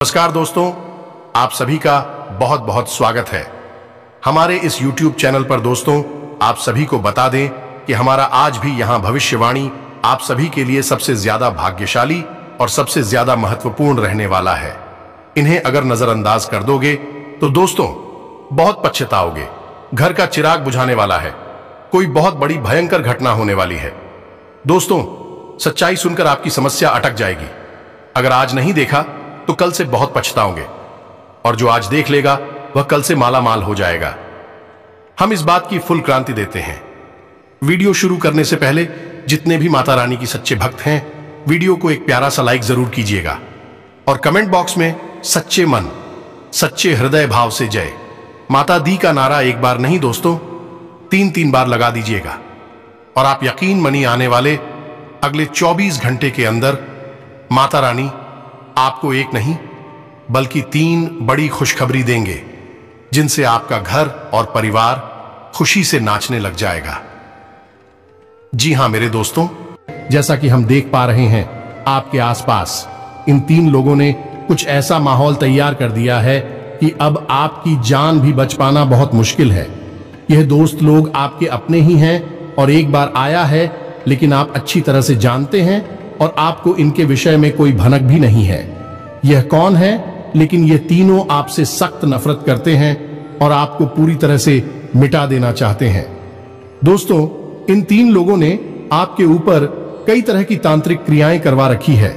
नमस्कार दोस्तों, आप सभी का बहुत बहुत स्वागत है हमारे इस YouTube चैनल पर। दोस्तों, आप सभी को बता दें कि हमारा आज भी यहां भविष्यवाणी आप सभी के लिए सबसे ज्यादा भाग्यशाली और सबसे ज्यादा महत्वपूर्ण रहने वाला है। इन्हें अगर नजरअंदाज कर दोगे तो दोस्तों बहुत पछताओगे। घर का चिराग बुझाने वाला है, कोई बहुत बड़ी भयंकर घटना होने वाली है। दोस्तों, सच्चाई सुनकर आपकी समस्या अटक जाएगी। अगर आज नहीं देखा तो कल से बहुत पछताओगे, और जो आज देख लेगा वह कल से माला माल हो जाएगा। हम इस बात की फुल क्रांति देते हैं। वीडियो शुरू करने से पहले जितने भी माता रानी की सच्चे भक्त हैं, वीडियो को एक प्यारा सा लाइक जरूर कीजिएगा और कमेंट बॉक्स में सच्चे मन सच्चे हृदय भाव से जय माता दी का नारा एक बार नहीं दोस्तों 3-3 बार लगा दीजिएगा। और आप यकीन मानिए, आने वाले अगले 24 घंटे के अंदर माता रानी आपको एक नहीं बल्कि 3 बड़ी खुशखबरी देंगे, जिनसे आपका घर और परिवार खुशी से नाचने लग जाएगा। जी हां मेरे दोस्तों, जैसा कि हम देख पा रहे हैं आपके आसपास इन 3 लोगों ने कुछ ऐसा माहौल तैयार कर दिया है कि अब आपकी जान भी बच पाना बहुत मुश्किल है। यह दोस्त लोग आपके अपने ही हैं और एक बार आया है, लेकिन आप अच्छी तरह से जानते हैं और आपको इनके विषय में कोई भनक भी नहीं है। यह कौन है? लेकिन ये तीनों आपसे सख्त नफरत करते हैं और आपको पूरी तरह से मिटा देना चाहते हैं। दोस्तों, इन 3 लोगों ने आपके ऊपर कई तरह की तांत्रिक क्रियाएं करवा रखी है,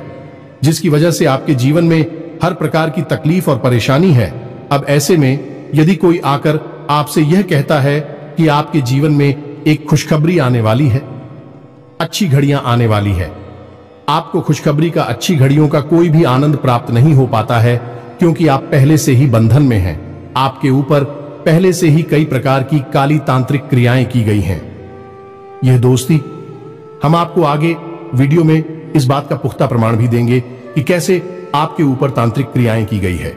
जिसकी वजह से आपके जीवन में हर प्रकार की तकलीफ और परेशानी है। अब ऐसे में यदि कोई आकर आपसे यह कहता है कि आपके जीवन में एक खुशखबरी आने वाली है, अच्छी घड़ियां आने वाली है, आपको खुशखबरी का, अच्छी घड़ियों का कोई भी आनंद प्राप्त नहीं हो पाता है, क्योंकि आप पहले से ही बंधन में हैं। आपके ऊपर पहले से ही कई प्रकार की काली तांत्रिक क्रियाएं की गई हैं। यह दोस्ती, हम आपको आगे वीडियो में इस बात का पुख्ता प्रमाण भी देंगे कि कैसे आपके ऊपर तांत्रिक क्रियाएं की गई है।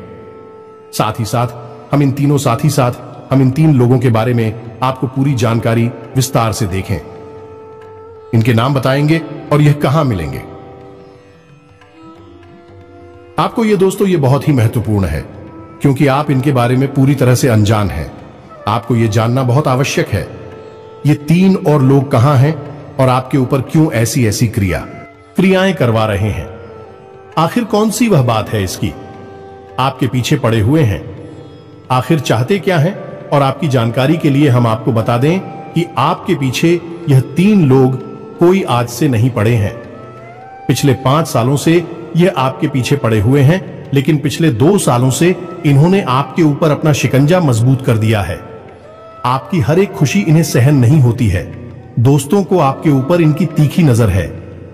साथ ही साथ हम इन 3 लोगों के बारे में आपको पूरी जानकारी विस्तार से देखें। इनके नाम बताएंगे और यह कहां मिलेंगे। आपको ये दोस्तों ये बहुत ही महत्वपूर्ण है, क्योंकि आप इनके बारे में पूरी तरह से अनजान हैं। आपको यह जानना बहुत आवश्यक है, ये 3 और लोग कहां हैं और आपके ऊपर क्यों ऐसी ऐसी क्रियाएं करवा रहे हैं। आखिर कौन सी वह बात है इसकी? आपके पीछे पड़े हुए हैं, आखिर चाहते क्या हैं? और आपकी जानकारी के लिए हम आपको बता दें कि आपके पीछे यह 3 लोग कोई आज से नहीं पड़े हैं। पिछले 5 सालों से यह आपके पीछे पड़े हुए हैं, लेकिन पिछले 2 सालों से इन्होंने आपके ऊपर अपना शिकंजा मजबूत कर दिया है। आपकी हर एक खुशी इन्हें सहन नहीं होती है। दोस्तों को आपके ऊपर इनकी तीखी नजर है।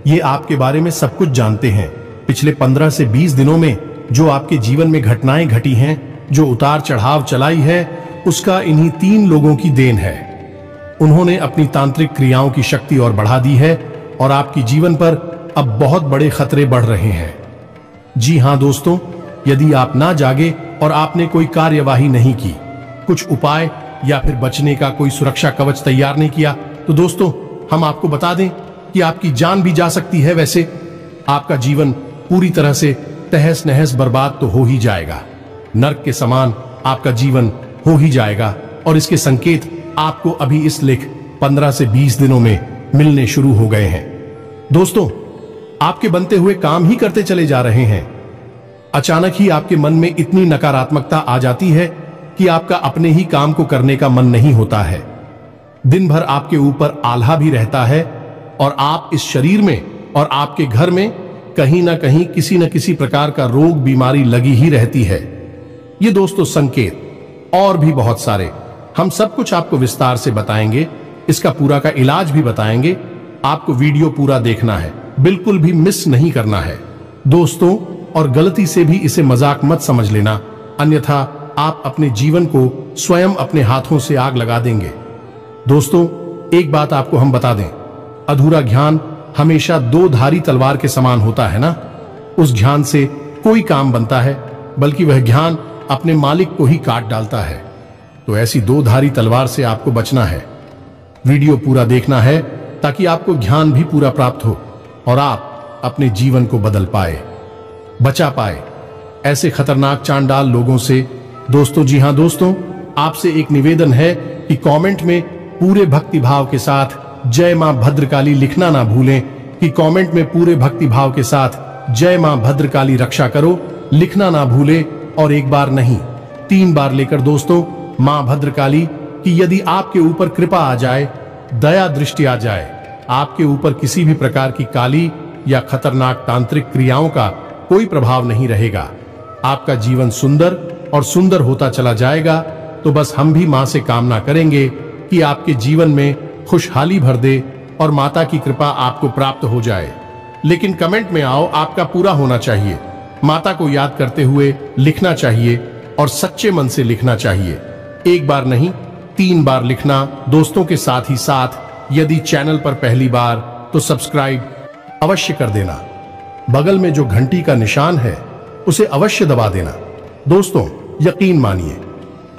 ये आपके बारे में सब कुछ जानते हैं। पिछले 15 से 20 दिनों में जो आपके जीवन में घटनाएं घटी हैं, जो उतार चढ़ाव चलाई है, उसका इन्हीं 3 लोगों की देन है। उन्होंने अपनी तांत्रिक क्रियाओं की शक्ति और बढ़ा दी है और आपके जीवन पर अब बहुत बड़े खतरे बढ़ रहे हैं। जी हां दोस्तों, यदि आप ना जागे और आपने कोई कार्यवाही नहीं की, कुछ उपाय या फिर बचने का कोई सुरक्षा कवच तैयार नहीं किया, तो दोस्तों हम आपको बता दें कि आपकी जान भी जा सकती है। वैसे आपका जीवन पूरी तरह से तहस नहस बर्बाद तो हो ही जाएगा। नर्क के समान आपका जीवन हो ही जाएगा, और इसके संकेत आपको अभी इस लेख 15 से 20 दिनों में मिलने शुरू हो गए हैं। दोस्तों, आपके बनते हुए काम ही करते चले जा रहे हैं। अचानक ही आपके मन में इतनी नकारात्मकता आ जाती है कि आपका अपने ही काम को करने का मन नहीं होता है। दिन भर आपके ऊपर आल्हा भी रहता है और आप इस शरीर में और आपके घर में कहीं ना कहीं किसी न किसी प्रकार का रोग बीमारी लगी ही रहती है। ये दोस्तों संकेत और भी बहुत सारे हम सब कुछ आपको विस्तार से बताएंगे। इसका पूरा का इलाज भी बताएंगे। आपको वीडियो पूरा देखना है, बिल्कुल भी मिस नहीं करना है दोस्तों, और गलती से भी इसे मजाक मत समझ लेना, अन्यथा आप अपने जीवन को स्वयं अपने हाथों से आग लगा देंगे। दोस्तों, एक बात आपको हम बता दें, अधूरा ज्ञान हमेशा 2 धारी तलवार के समान होता है ना। उस ज्ञान से कोई काम बनता है, बल्कि वह ज्ञान अपने मालिक को ही काट डालता है। तो ऐसी 2 धारी तलवार से आपको बचना है। वीडियो पूरा देखना है ताकि आपको ज्ञान भी पूरा प्राप्त हो और आप अपने जीवन को बदल पाए, बचा पाए। ऐसे खतरनाक चांडाल लोगों से। दोस्तों, जी हां दोस्तों, आपसे एक निवेदन है कि कमेंट में पूरे भक्ति भाव के साथ जय मां भद्रकाली लिखना ना भूलें, कि कमेंट में पूरे भक्ति भाव के साथ जय मां भद्रकाली रक्षा करो लिखना ना भूले, और एक बार नहीं 3 बार लेकर दोस्तों, मां भद्रकाली कि यदि आपके ऊपर कृपा आ जाए, दया दृष्टि आ जाए, आपके ऊपर किसी भी प्रकार की काली या खतरनाक तांत्रिक क्रियाओं का कोई प्रभाव नहीं रहेगा, आपका जीवन सुंदर और सुंदर होता चला जाएगा। तो बस हम भी मां से कामना करेंगे कि आपके जीवन में खुशहाली भर दे और माता की कृपा आपको प्राप्त हो जाए। लेकिन कमेंट में आओ, आपका पूरा होना चाहिए, माता को याद करते हुए लिखना चाहिए और सच्चे मन से लिखना चाहिए। एक बार नहीं 3 बार लिखना दोस्तों के साथ ही साथ यदि चैनल पर पहली बार तो सब्सक्राइब अवश्य कर देना। बगल में जो घंटी का निशान है उसे अवश्य दबा देना। दोस्तों, यकीन मानिए,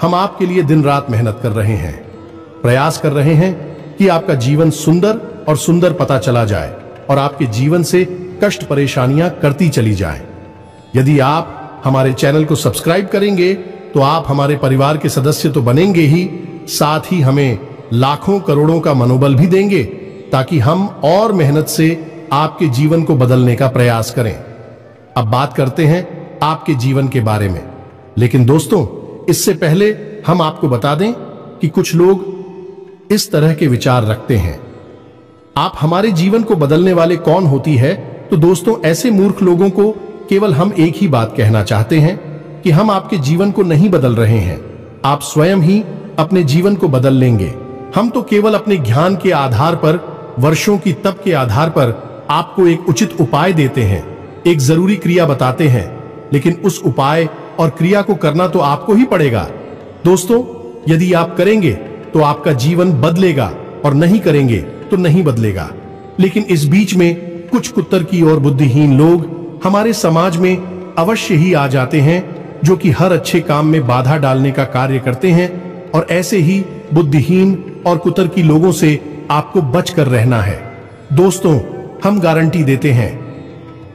हम आपके लिए दिन रात मेहनत कर रहे हैं, प्रयास कर रहे हैं कि आपका जीवन सुंदर और सुंदर पता चला जाए और आपके जीवन से कष्ट परेशानियां करती चली जाएं। यदि आप हमारे चैनल को सब्सक्राइब करेंगे तो आप हमारे परिवार के सदस्य तो बनेंगे ही, साथ ही हमें लाखों करोड़ों का मनोबल भी देंगे, ताकि हम और मेहनत से आपके जीवन को बदलने का प्रयास करें। अब बात करते हैं आपके जीवन के बारे में। लेकिन दोस्तों, इससे पहले हम आपको बता दें कि कुछ लोग इस तरह के विचार रखते हैं, आप हमारे जीवन को बदलने वाले कौन होती है। तो दोस्तों, ऐसे मूर्ख लोगों को केवल हम एक ही बात कहना चाहते हैं कि हम आपके जीवन को नहीं बदल रहे हैं, आप स्वयं ही अपने जीवन को बदल लेंगे। हम तो केवल अपने ज्ञान के आधार पर, वर्षों की तप के आधार पर आपको एक उचित उपाय देते हैं, एक जरूरी क्रिया बताते हैं, लेकिन उस उपाय और क्रिया को करना तो आपको ही पड़ेगा। दोस्तों, यदि आप करेंगे तो आपका जीवन बदलेगा और नहीं करेंगे तो नहीं बदलेगा। लेकिन इस बीच में कुछ कुतर्की और बुद्धिहीन लोग हमारे समाज में अवश्य ही आ जाते हैं, जो कि हर अच्छे काम में बाधा डालने का कार्य करते हैं, और ऐसे ही बुद्धिहीन और कुतर्की लोगों से आपको बचकर रहना है। दोस्तों, हम गारंटी देते हैं,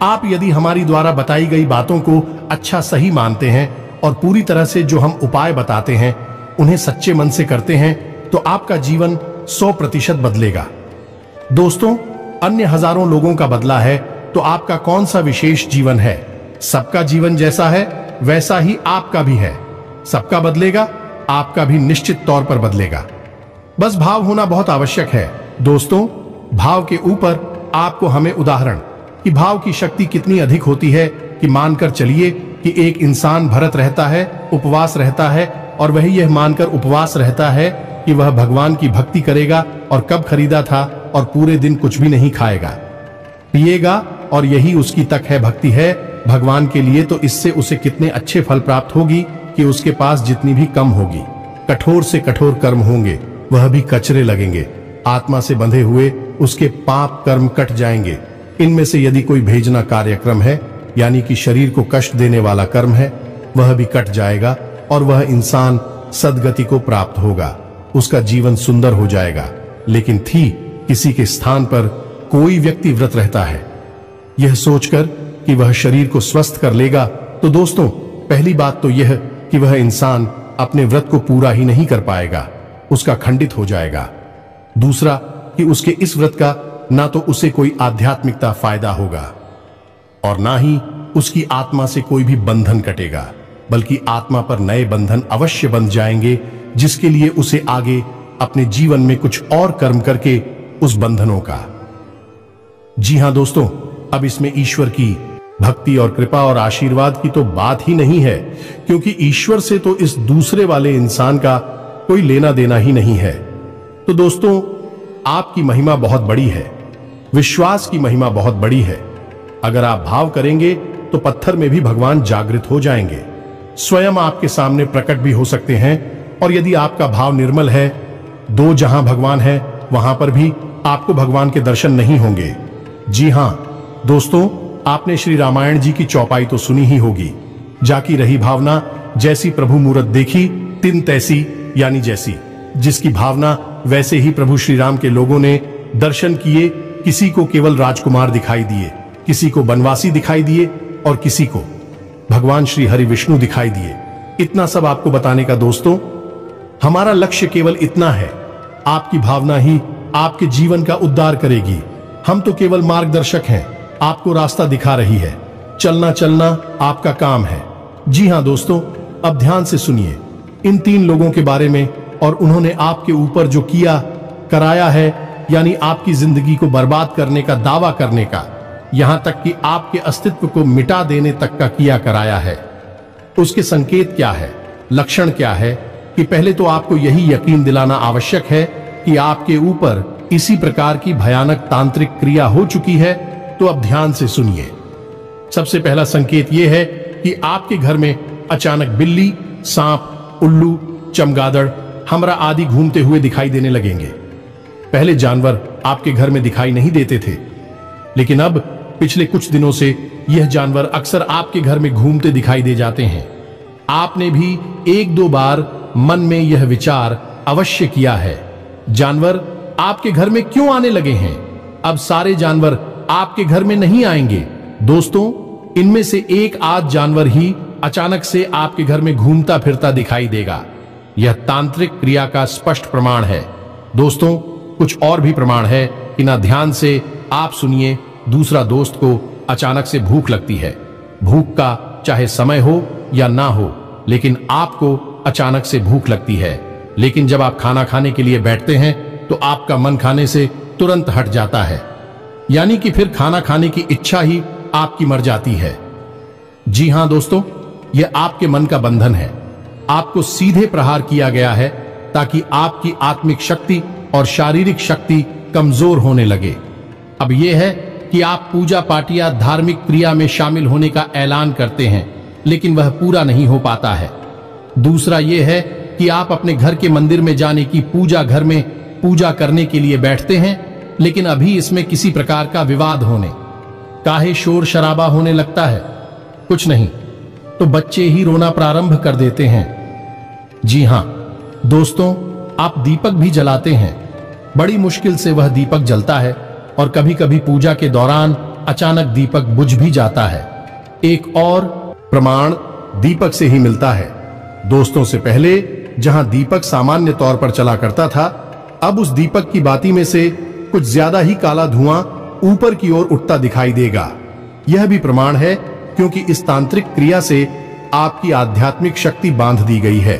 आप यदि हमारी द्वारा बताई गई बातों को अच्छा सही मानते हैं और पूरी तरह से जो हम उपाय बताते हैं उन्हें सच्चे मन से करते हैं, तो आपका जीवन 100% बदलेगा। दोस्तों, अन्य हजारों लोगों का बदला है, तो आपका कौन सा विशेष जीवन है। सबका जीवन जैसा है वैसा ही आपका भी है। सबका बदलेगा, आपका भी निश्चित तौर पर बदलेगा। बस भाव होना बहुत आवश्यक है। दोस्तों, भाव के ऊपर आपको हमें उदाहरण कि भाव की शक्ति कितनी अधिक होती है कि मानकर चलिए कि एक इंसान भरत रहता है, उपवास रहता है, और वह यह मानकर उपवास रहता है कि वह भगवान की भक्ति करेगा, और कब खरीदा था और पूरे दिन कुछ भी नहीं खाएगा पिएगा, और यही उसकी तक है, भक्ति है भगवान के लिए, तो इससे उसे कितने अच्छे फल प्राप्त होगी कि उसके पास जितनी भी कम होगी। कठोर से कठोर कर्म होंगे, वह भी कचरे लगेंगे, आत्मा से बंधे हुए उसके पाप कर्म कट जाएंगे। इनमें से यदि कोई भेजना कार्यक्रम है, यानी कि शरीर को कष्ट देने वाला कर्म है, वह भी कट जाएगा और वह इंसान सदगति को प्राप्त होगा, उसका जीवन सुंदर हो जाएगा। लेकिन किसी के स्थान पर कोई व्यक्ति व्रत रहता है, यह सोचकर कि वह शरीर को स्वस्थ कर लेगा, तो दोस्तों, पहली बात तो यह कि वह इंसान अपने व्रत को पूरा ही नहीं कर पाएगा, उसका खंडित हो जाएगा। दूसरा कि उसके इस व्रत का ना तो उसे कोई आध्यात्मिकता फायदा होगा और ना ही उसकी आत्मा से कोई भी बंधन कटेगा, बल्कि आत्मा पर नए बंधन अवश्य बंध जाएंगे, जिसके लिए उसे आगे अपने जीवन में कुछ और कर्म करके उस बंधनों का। जी हां दोस्तों, अब इसमें ईश्वर की भक्ति और कृपा और आशीर्वाद की तो बात ही नहीं है, क्योंकि ईश्वर से तो इस दूसरे वाले इंसान का कोई लेना देना ही नहीं है। तो दोस्तों, आपकी महिमा बहुत बड़ी है, विश्वास की महिमा बहुत बड़ी है। अगर आप भाव करेंगे तो पत्थर में भी भगवान जागृत हो जाएंगे, स्वयं आपके सामने प्रकट भी हो सकते हैं। और यदि आपका भाव निर्मल है, दो जहां भगवान है वहां पर भी आपको भगवान के दर्शन नहीं होंगे। जी हां दोस्तों, आपने श्री रामायण जी की चौपाई तो सुनी ही होगी, जाकी रही भावना जैसी प्रभु मूरत देखी तिन तैसी, यानी जैसी जिसकी भावना वैसे ही प्रभु श्री राम के लोगों ने दर्शन किए। किसी को केवल राजकुमार दिखाई दिए, किसी को बनवासी दिखाई दिए और किसी को भगवान श्री हरि विष्णु दिखाई दिए। इतना सब आपको बताने का दोस्तों, हमारा लक्ष्य केवल इतना है, आपकी भावना ही आपके जीवन का उद्धार करेगी। हम तो केवल मार्गदर्शक हैं, आपको रास्ता दिखा रही है। चलना चलना आपका काम है। जी हां दोस्तों, अब ध्यान से सुनिए इन 3 लोगों के बारे में और उन्होंने आपके ऊपर जो किया कराया है, यानी आपकी जिंदगी को बर्बाद करने का दावा करने का, यहां तक कि आपके अस्तित्व को मिटा देने तक का किया कराया है। उसके संकेत क्या है, लक्षण क्या है, कि पहले तो आपको यही यकीन दिलाना आवश्यक है कि आपके ऊपर इसी प्रकार की भयानक तांत्रिक क्रिया हो चुकी है। तो अब ध्यान से सुनिए। सबसे पहला संकेत यह है कि आपके घर में अचानक बिल्ली, सांप, उल्लू, चमगादड़, हमरा आदि घूमते हुए दिखाई देने लगेंगे। पहले जानवर आपके घर में दिखाई नहीं देते थे, लेकिन अब पिछले कुछ दिनों से यह जानवर अक्सर आपके घर में घूमते दिखाई दे जाते हैं। आपने भी 1-2 बार मन में यह विचार अवश्य किया है, जानवर आपके घर में क्यों आने लगे हैं? अब सारे जानवर आपके घर में नहीं आएंगे दोस्तों, इनमें से एक आध जानवर ही अचानक से आपके घर में घूमता फिरता दिखाई देगा। यह तांत्रिक क्रिया का स्पष्ट प्रमाण है। दोस्तों, कुछ और भी प्रमाण है कि ना ध्यान से आप सुनिए। दूसरा दोस्त को अचानक से भूख लगती है। भूख का चाहे समय हो या ना हो, लेकिन आपको अचानक से भूख लगती है। लेकिन जब आप खाना खाने के लिए बैठते हैं तो आपका मन खाने से तुरंत हट जाता है, यानी कि फिर खाना खाने की इच्छा ही आपकी मर जाती है। जी हां दोस्तों, यह आपके मन का बंधन है। आपको सीधे प्रहार किया गया है ताकि आपकी आत्मिक शक्ति और शारीरिक शक्ति कमजोर होने लगे। अब यह है कि आप पूजा पाठ या धार्मिक क्रिया में शामिल होने का ऐलान करते हैं, लेकिन वह पूरा नहीं हो पाता है। दूसरा यह है कि आप अपने घर के मंदिर में जाने की पूजा घर में पूजा करने के लिए बैठते हैं, लेकिन अभी इसमें किसी प्रकार का विवाद होने, काहे शोर शराबा होने लगता है। कुछ नहीं तो बच्चे ही रोना प्रारंभ कर देते हैं। जी हां दोस्तों, आप दीपक भी जलाते हैं, बड़ी मुश्किल से वह दीपक जलता है और कभी कभी पूजा के दौरान अचानक दीपक बुझ भी जाता है। एक और प्रमाण दीपक से ही मिलता है। दोस्तों, से पहले जहां दीपक सामान्य तौर पर चला करता था, अब उस दीपक की बाती में से कुछ ज्यादा ही काला धुआं ऊपर की ओर उठता दिखाई देगा। यह भी प्रमाण है क्योंकि इस तांत्रिक क्रिया से आपकी आध्यात्मिक शक्ति बांध दी गई है।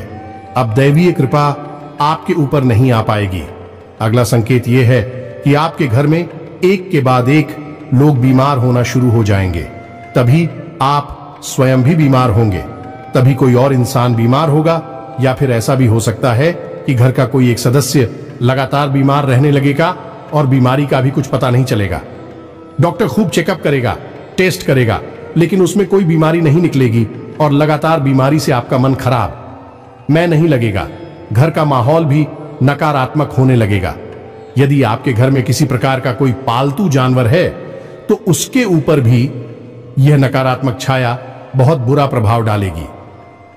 अब दैवीय कृपा आपके ऊपर नहीं आ पाएगी। अगला संकेत यह है कि आपके घर में एक के बाद एक लोग बीमार होना शुरू हो जाएंगे। तभी आप स्वयं भी बीमार होंगे, तभी कोई और इंसान बीमार होगा, या फिर ऐसा भी हो सकता है कि घर का कोई एक सदस्य लगातार बीमार रहने लगेगा और बीमारी का भी कुछ पता नहीं चलेगा। डॉक्टर खूब चेकअप करेगा, टेस्ट करेगा, लेकिन उसमें कोई बीमारी नहीं निकलेगी और लगातार बीमारी से आपका मन खराब मैं नहीं लगेगा। घर का माहौल भी नकारात्मक होने लगेगा। यदि आपके घर में किसी प्रकार का कोई पालतू जानवर है तो उसके ऊपर भी यह नकारात्मक छाया बहुत बुरा प्रभाव डालेगी।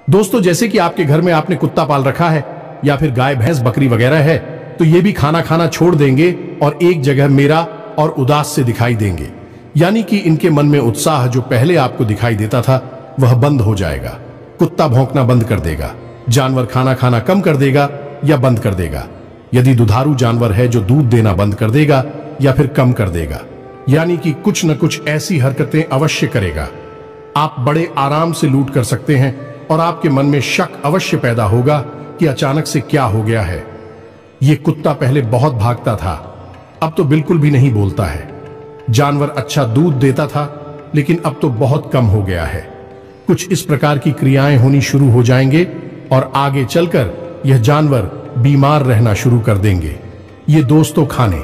दोस्तों, जैसे कि आपके घर में आपने कुत्ता पाल रखा है या फिर गाय भैंस बकरी वगैरह है, तो ये भी खाना खाना छोड़ देंगे और एक जगह मेरा और उदास से दिखाई देंगे, यानी कि इनके मन में उत्साह जो पहले आपको दिखाई देता था वह बंद हो जाएगा। कुत्ता भौंकना बंद कर देगा, जानवर खाना खाना कम कर देगा या बंद कर देगा। यदि दुधारू जानवर है जो दूध देना बंद कर देगा या फिर कम कर देगा, यानी कि कुछ न कुछ ऐसी हरकतें अवश्य करेगा। आप बड़े आराम से लूट कर सकते हैं और आपके मन में शक अवश्य पैदा होगा कि अचानक से क्या हो गया है। ये कुत्ता पहले बहुत भागता था, अब तो बिल्कुल भी नहीं बोलता है। जानवर अच्छा दूध देता था, लेकिन अब तो बहुत कम हो गया है। कुछ इस प्रकार की क्रियाएं होनी शुरू हो जाएंगे और आगे चलकर यह जानवर बीमार रहना शुरू कर देंगे। ये दोस्तों खाने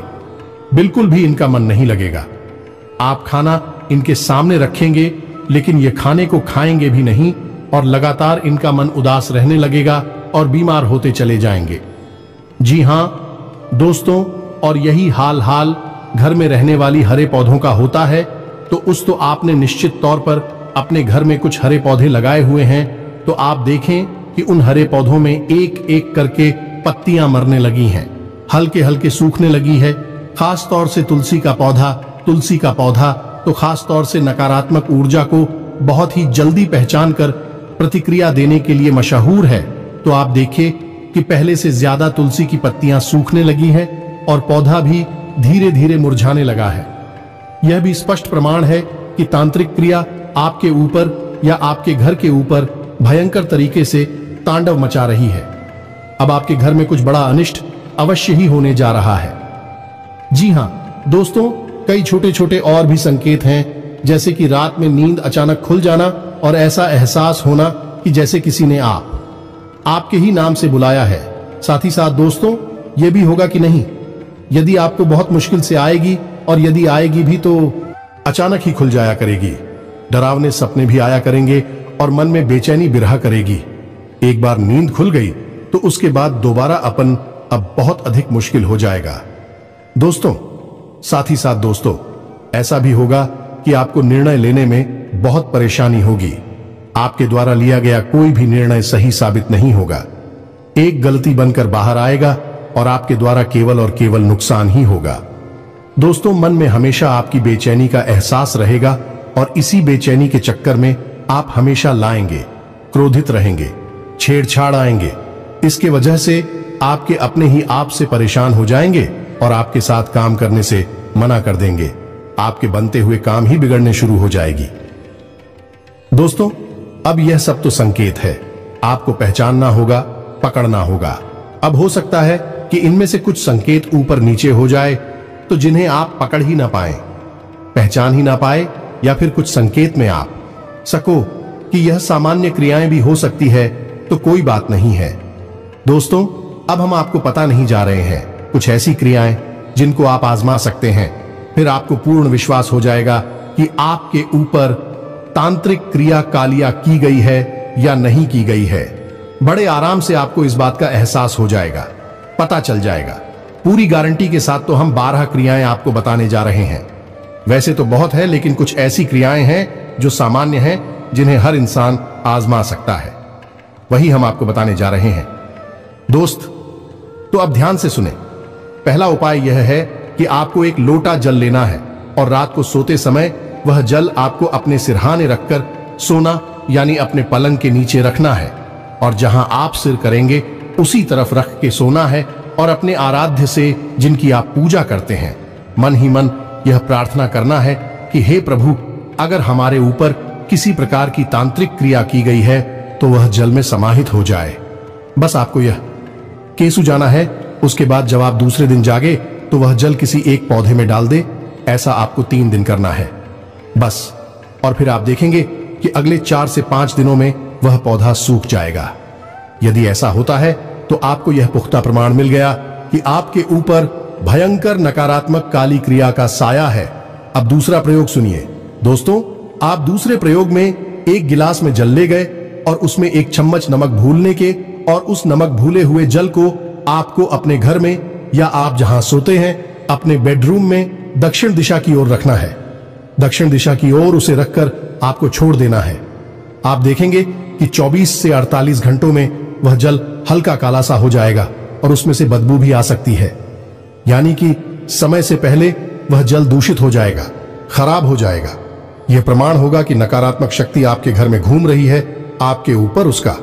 बिल्कुल भी इनका मन नहीं लगेगा। आप खाना इनके सामने रखेंगे, लेकिन ये खाने को खाएंगे भी नहीं और लगातार इनका मन उदास रहने लगेगा और बीमार होते चले जाएंगे। जी हां दोस्तों, और यही हाल घर में रहने वाली हरे पौधों का होता है। तो उस तो आपने निश्चित तौर पर अपने घर में कुछ हरे पौधे लगाए हुए हैं, तो आप देखें कि उन हरे पौधों में एक एक करके पत्तियां मरने लगी हैं, हल्के हल्के सूखने लगी है। खास तौर से तुलसी का पौधा तो खास तौर से नकारात्मक ऊर्जा को बहुत ही जल्दी पहचान कर प्रतिक्रिया देने के लिए मशहूर है, तो आप देखिए कि पहले से ज्यादा तुलसी की पत्तियां सूखने लगी हैं और पौधा भी धीरे धीरे मुरझाने लगा है। यह भी स्पष्ट प्रमाण है कि तांत्रिक क्रिया आपके ऊपर या आपके घर के ऊपर भयंकर तरीके से तांडव मचा रही है। अब आपके घर में कुछ बड़ा अनिष्ट अवश्य ही होने जा रहा है। जी हां दोस्तों, कई छोटे छोटे और भी संकेत हैं, जैसे कि रात में नींद अचानक खुल जाना और ऐसा एहसास होना कि जैसे किसी ने आपके ही नाम से बुलाया है। साथ ही साथ दोस्तों, यह भी होगा कि नहीं, यदि आपको बहुत मुश्किल से आएगी और यदि आएगी भी तो अचानक ही खुल जाया करेगी। डरावने सपने भी आया करेंगे और मन में बेचैनी बिरहा करेगी। एक बार नींद खुल गई तो उसके बाद दोबारा अपन अब बहुत अधिक मुश्किल हो जाएगा। दोस्तों, साथ ही साथ दोस्तों, ऐसा भी होगा कि आपको निर्णय लेने में बहुत परेशानी होगी। आपके द्वारा लिया गया कोई भी निर्णय सही साबित नहीं होगा। एक गलती बनकर बाहर आएगा और आपके द्वारा केवल और केवल नुकसान ही होगा। दोस्तों, मन में हमेशा आपकी बेचैनी का एहसास रहेगा और इसी बेचैनी के चक्कर में आप हमेशा लाएंगे, क्रोधित रहेंगे, छेड़छाड़ आएंगे। इसके वजह से आपके अपने ही आप से परेशान हो जाएंगे और आपके साथ काम करने से मना कर देंगे। आपके बनते हुए काम ही बिगड़ने शुरू हो जाएगी। दोस्तों, अब यह सब तो संकेत है, आपको पहचानना होगा, पकड़ना होगा। अब हो सकता है कि इनमें से कुछ संकेत ऊपर नीचे हो जाए तो जिन्हें आप पकड़ ही ना पाए, पहचान ही ना पाए, या फिर कुछ संकेत में आप सको कि यह सामान्य क्रियाएं भी हो सकती है, तो कोई बात नहीं है। दोस्तों, अब हम आपको पता नहीं जा रहे हैं कुछ ऐसी क्रियाएं जिनको आप आजमा सकते हैं, फिर आपको पूर्ण विश्वास हो जाएगा कि आपके ऊपर तांत्रिक क्रिया कालिया की गई है या नहीं की गई है। बड़े आराम से आपको इस बात का एहसास हो जाएगा, पता चल जाएगा। पूरी गारंटी के साथ तो हम 12 क्रियाएं आपको बताने जा रहे हैं। वैसे तो बहुत है, लेकिन कुछ ऐसी क्रियाएं हैं जो सामान्य हैं, जिन्हें हर इंसान आजमा सकता है। वही हम आपको बताने जा रहे हैं। दोस्त, तो अब ध्यान से सुने। पहला उपाय यह है कि आपको एक लोटा जल लेना है और रात को सोते समय वह जल आपको अपने सिरहाने रखकर सोना, यानी अपने पलंग के नीचे रखना है, और जहां आप सिर करेंगे उसी तरफ रख के सोना है और अपने आराध्य से, जिनकी आप पूजा करते हैं, मन ही मन यह प्रार्थना करना है कि हे प्रभु, अगर हमारे ऊपर किसी प्रकार की तांत्रिक क्रिया की गई है तो वह जल में समाहित हो जाए। बस आपको यह केसु जाना है। उसके बाद जब आप दूसरे दिन जागे तो वह जल किसी एक पौधे में डाल दे। ऐसा आपको 3 दिन करना है बस, और फिर आप देखेंगे कि अगले 4 से 5 दिनों में वह पौधा सूख जाएगा। यदि ऐसा होता है तो आपको यह पुख्ता प्रमाण मिल गया कि आपके ऊपर भयंकर नकारात्मक काली क्रिया का साया है। अब दूसरा प्रयोग सुनिए। दोस्तों, आप दूसरे प्रयोग में एक गिलास में जल ले गए और उसमें 1 चम्मच नमक भूलने के, और उस नमक भूले हुए जल को आपको अपने घर में या आप जहां सोते हैं अपने बेडरूम में दक्षिण दिशा की ओर रखना है। दक्षिण दिशा की ओर उसे रखकर आपको छोड़ देना है। आप देखेंगे कि 24 से 48 घंटों में वह जल हल्का काला सा हो जाएगा और उसमें से बदबू भी आ सकती है, यानी कि समय से पहले वह जल दूषित हो जाएगा, खराब हो जाएगा। यह प्रमाण होगा कि नकारात्मक शक्ति आपके घर में घूम रही है, आपके ऊपर उसका।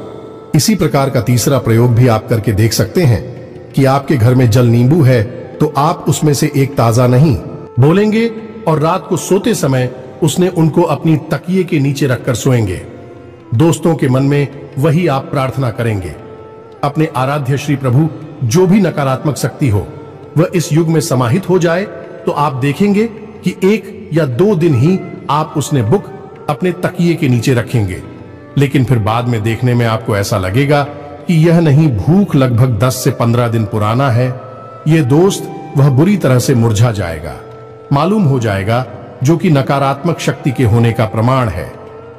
इसी प्रकार का तीसरा प्रयोग भी आप करके देख सकते हैं कि आपके घर में जल नींबू है तो आप उसमें से एक ताजा नहीं बोलेंगे और रात को सोते समय उसने उनको अपनी तकिए के नीचे रखकर सोएंगे। दोस्तों के मन में वही आप प्रार्थना करेंगे। अपने आराध्य श्री प्रभु, जो भी नकारात्मक शक्ति हो वह इस युग में समाहित हो जाए, तो आप देखेंगे कि 1 या 2 दिन ही आप उसने बुक अपने तकिए के नीचे रखेंगे, लेकिन फिर बाद में देखने में आपको ऐसा लगेगा कि यह नहीं भूख लगभग 10 से 15 दिन पुराना है। यह दोस्त वह बुरी तरह से मुरझा जाएगा, मालूम हो जाएगा, जो कि नकारात्मक शक्ति के होने का प्रमाण है।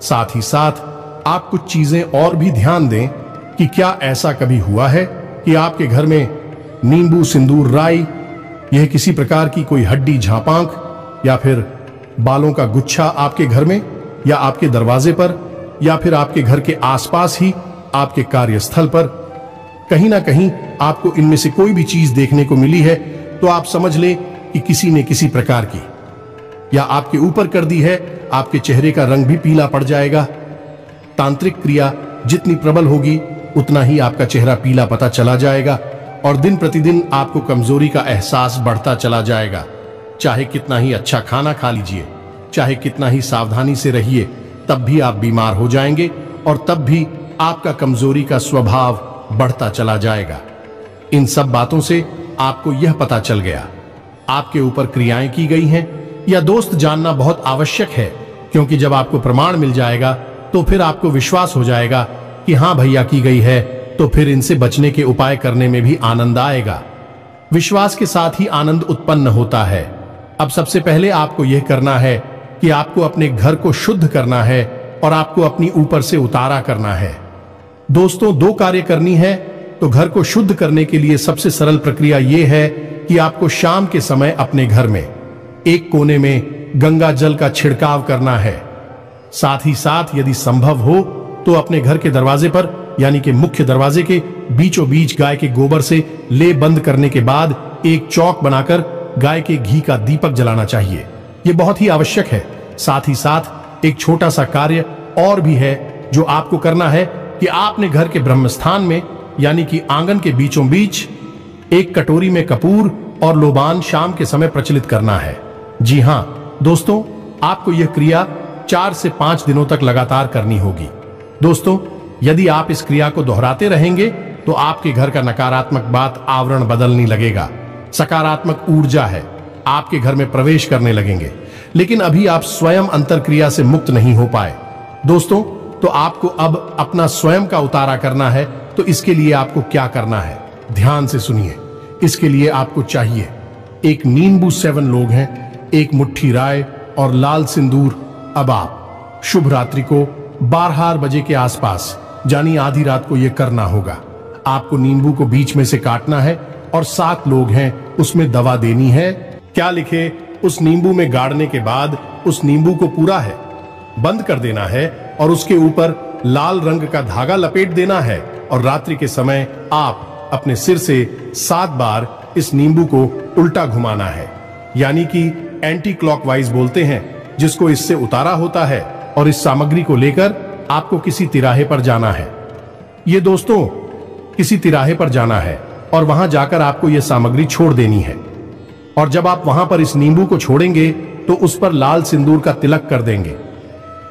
साथ ही साथ आप कुछ चीजें और भी ध्यान दें कि क्या ऐसा कभी हुआ है कि आपके घर में नींबू, सिंदूर, राई, यह किसी प्रकार की कोई हड्डी, झापांक या फिर बालों का गुच्छा आपके घर में या आपके दरवाजे पर या फिर आपके घर के आसपास ही आपके कार्यस्थल पर कहीं ना कहीं आपको इनमें से कोई भी चीज देखने को मिली है, तो आप समझ लें कि किसी ने किसी प्रकार की या आपके ऊपर कर दी है, आपके चेहरे का रंग भी पीला पड़ जाएगा। तांत्रिक क्रिया जितनी प्रबल होगी उतना ही आपका चेहरा पीला पता चला जाएगा और दिन प्रतिदिन आपको कमजोरी का एहसास बढ़ता चला जाएगा। चाहे कितना ही अच्छा खाना खा लीजिए, चाहे कितना ही सावधानी से रहिए, तब भी आप बीमार हो जाएंगे और तब भी आपका कमजोरी का स्वभाव बढ़ता चला जाएगा। इन सब बातों से आपको यह पता चल गया आपके ऊपर क्रियाएं की गई हैं। यह दोस्त जानना बहुत आवश्यक है, क्योंकि जब आपको प्रमाण मिल जाएगा तो फिर आपको विश्वास हो जाएगा कि हाँ भैया की गई है, तो फिर इनसे बचने के उपाय करने में भी आनंद आएगा। विश्वास के साथ ही आनंद उत्पन्न होता है। अब सबसे पहले आपको यह करना है कि आपको अपने घर को शुद्ध करना है और आपको अपनी ऊपर से उतारा करना है। दोस्तों, 2 कार्य करनी है। तो घर को शुद्ध करने के लिए सबसे सरल प्रक्रिया यह है कि आपको शाम के समय अपने घर में एक कोने में गंगा जल का छिड़काव करना है। साथ ही साथ यदि संभव हो तो अपने घर के दरवाजे पर, यानी कि मुख्य दरवाजे के बीचों बीच गाय के गोबर से ले बंद करने के बाद एक चौक बनाकर गाय के घी का दीपक जलाना चाहिए। यह बहुत ही आवश्यक है। साथ ही साथ एक छोटा सा कार्य और भी है जो आपको करना है कि आपने घर के ब्रह्मस्थान में, यानी कि आंगन के बीचों बीच एक कटोरी में कपूर और लोबान शाम के समय प्रचलित करना है। जी हां दोस्तों, आपको यह क्रिया 4 से 5 दिनों तक लगातार करनी होगी। दोस्तों, यदि आप इस क्रिया को दोहराते रहेंगे तो आपके घर का नकारात्मक बात आवरण बदलने लगेगा। सकारात्मक ऊर्जा है आपके घर में प्रवेश करने लगेंगे। लेकिन अभी आप स्वयं अंतरक्रिया से मुक्त नहीं हो पाए। दोस्तों, तो आपको अब अपना स्वयं का उतारा करना है। तो इसके लिए आपको क्या करना है, ध्यान से सुनिए। इसके लिए आपको चाहिए एक नींबू 7 लोग हैं, एक मुट्ठी राय और लाल सिंदूर। अब आप शुभ रात्रि को 12 बजे के आसपास, यानी आधी रात को यह करना होगा। आपको नींबू को बीच में से काटना है और 7 लोग हैं, उसमें दवा देनी है। क्या लिखे, उस नींबू में गाड़ने के बाद उस नींबू को पूरा है बंद कर देना है और उसके ऊपर लाल रंग का धागा लपेट देना है और रात्रि के समय आप अपने सिर से 7 बार इस नींबू को उल्टा घुमाना है, यानी कि एंटी क्लॉकवाइज बोलते हैं, जिसको इससे उतारा होता है। और इस सामग्री को लेकर आपको किसी तिराहे पर जाना है। ये दोस्तों, किसी तिराहे पर जाना है और वहां जाकर आपको यह सामग्री छोड़ देनी है। और जब आप वहां पर इस नींबू को छोड़ेंगे तो उस पर लाल सिंदूर का तिलक कर देंगे।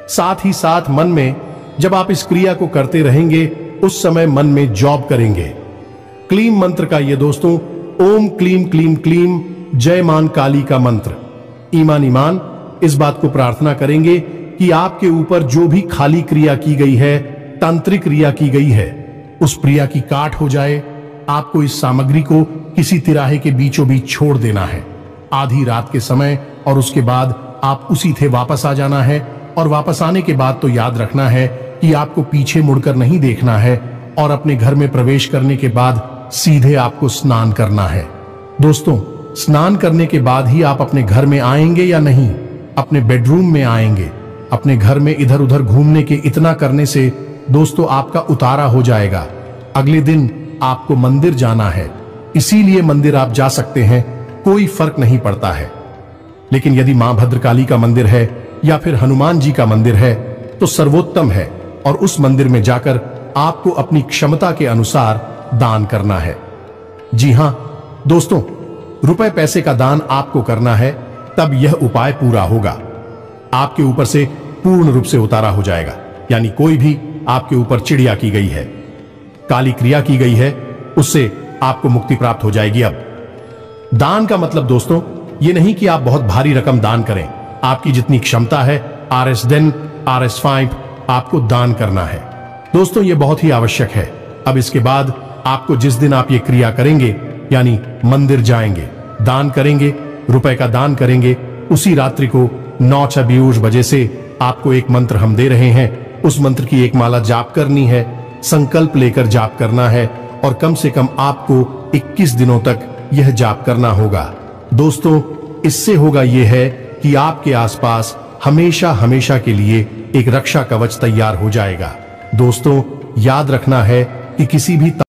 साथ ही साथ मन में जब आप इस क्रिया को करते रहेंगे उस समय मन में जॉब करेंगे क्लीम मंत्र का। ये दोस्तों, ओम क्लीम क्लीम क्लीम जय मान काली का मंत्र। ईमान ईमान इस बात को प्रार्थना करेंगे कि आपके ऊपर जो भी खाली क्रिया की गई है, तांत्रिक क्रिया की गई है, उस क्रिया की काट हो जाए। आपको इस सामग्री को किसी तिराहे के बीचों बीच छोड़ देना है आधी रात के समय और उसके बाद आप उसी थे वापस आ जाना है। और वापस आने के बाद तो याद रखना है कि आपको पीछे मुड़कर नहीं देखना है और अपने घर में प्रवेश करने के बाद सीधे आपको स्नान करना है। दोस्तों, स्नान करने के बाद ही आप अपने घर में आएंगे या नहीं, अपने बेडरूम में आएंगे। अपने घर में इधर उधर घूमने के इतना करने से दोस्तों आपका उतारा हो जाएगा। अगले दिन आपको मंदिर जाना है, इसीलिए मंदिर आप जा सकते हैं, कोई फर्क नहीं पड़ता है। लेकिन यदि मां भद्रकाली का मंदिर है या फिर हनुमान जी का मंदिर है तो सर्वोत्तम है और उस मंदिर में जाकर आपको अपनी क्षमता के अनुसार दान करना है। जी हां दोस्तों, रुपए पैसे का दान आपको करना है, तब यह उपाय पूरा होगा। आपके ऊपर से पूर्ण रूप से उतारा हो जाएगा, यानी कोई भी आपके ऊपर चिड़िया की गई है, काली क्रिया की गई है, उससे आपको मुक्ति प्राप्त हो जाएगी। अब दान का मतलब दोस्तों ये नहीं कि आप बहुत भारी रकम दान करें। आपकी जितनी क्षमता है RS10 RS5 आपको दान करना है। दोस्तों, ये बहुत ही आवश्यक है। अब इसके बाद आपको जिस दिन आप ये क्रिया करेंगे, यानी मंदिर जाएंगे, दान करेंगे, रुपए का दान करेंगे, उसी रात्रि को 9:26 बजे से आपको एक मंत्र हम दे रहे हैं। उस मंत्र की एक माला जाप करनी है, संकल्प लेकर जाप करना है और कम से कम आपको 21 दिनों तक यह जाप करना होगा। दोस्तों, इससे होगा यह है कि आपके आसपास हमेशा हमेशा के लिए एक रक्षा कवच तैयार हो जाएगा। दोस्तों, याद रखना है कि किसी भी